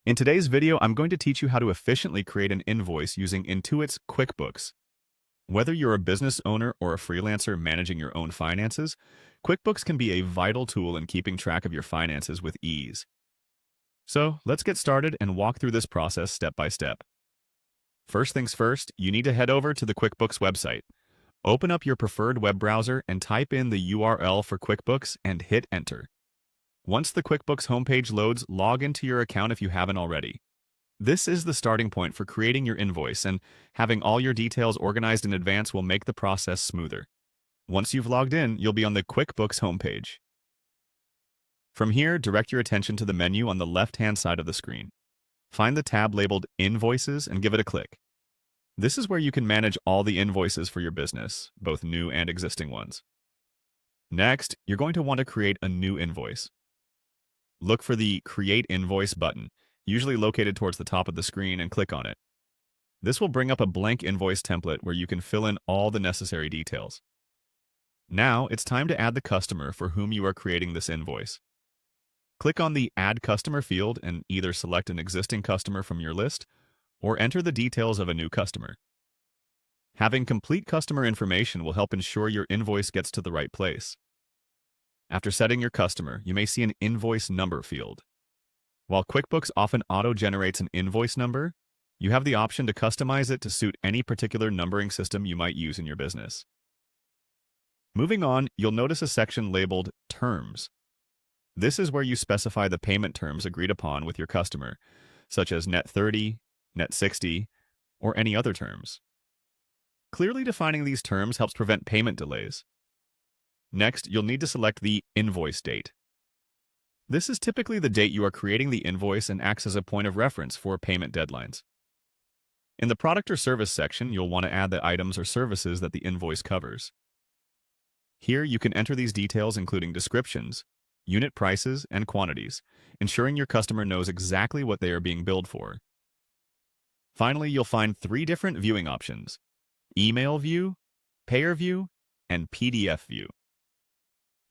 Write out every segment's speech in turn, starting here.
In today's video, I'm going to teach you how to efficiently create an invoice using Intuit's QuickBooks. Whether you're a business owner or a freelancer managing your own finances, QuickBooks can be a vital tool in keeping track of your finances with ease. So let's get started and walk through this process step by step. First things first, you need to head over to the QuickBooks website. Open up your preferred web browser and type in the URL for QuickBooks and hit enter. Once the QuickBooks homepage loads, log into your account if you haven't already. This is the starting point for creating your invoice, and having all your details organized in advance will make the process smoother. Once you've logged in, you'll be on the QuickBooks homepage. From here, direct your attention to the menu on the left-hand side of the screen. Find the tab labeled Invoices and give it a click. This is where you can manage all the invoices for your business, both new and existing ones. Next, you're going to want to create a new invoice. Look for the Create Invoice button, usually located towards the top of the screen, and click on it. This will bring up a blank invoice template where you can fill in all the necessary details. Now, it's time to add the customer for whom you are creating this invoice. Click on the Add Customer field and either select an existing customer from your list or enter the details of a new customer. Having complete customer information will help ensure your invoice gets to the right place. After setting your customer, you may see an invoice number field. While QuickBooks often auto-generates an invoice number, you have the option to customize it to suit any particular numbering system you might use in your business. Moving on, you'll notice a section labeled Terms. This is where you specify the payment terms agreed upon with your customer, such as net 30, net 60, or any other terms. Clearly defining these terms helps prevent payment delays. Next, you'll need to select the invoice date. This is typically the date you are creating the invoice and acts as a point of reference for payment deadlines. In the product or service section, you'll want to add the items or services that the invoice covers. Here, you can enter these details including descriptions, unit prices, and quantities, ensuring your customer knows exactly what they are being billed for. Finally, you'll find 3 different viewing options: Email View, Payer View, and PDF View.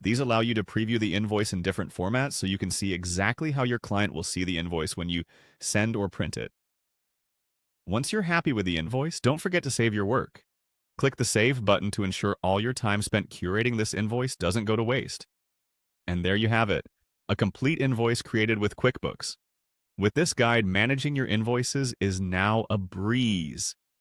These allow you to preview the invoice in different formats so you can see exactly how your client will see the invoice when you send or print it. Once you're happy with the invoice, don't forget to save your work. Click the Save button to ensure all your time spent curating this invoice doesn't go to waste. And there you have it, a complete invoice created with QuickBooks. With this guide, managing your invoices is now a breeze.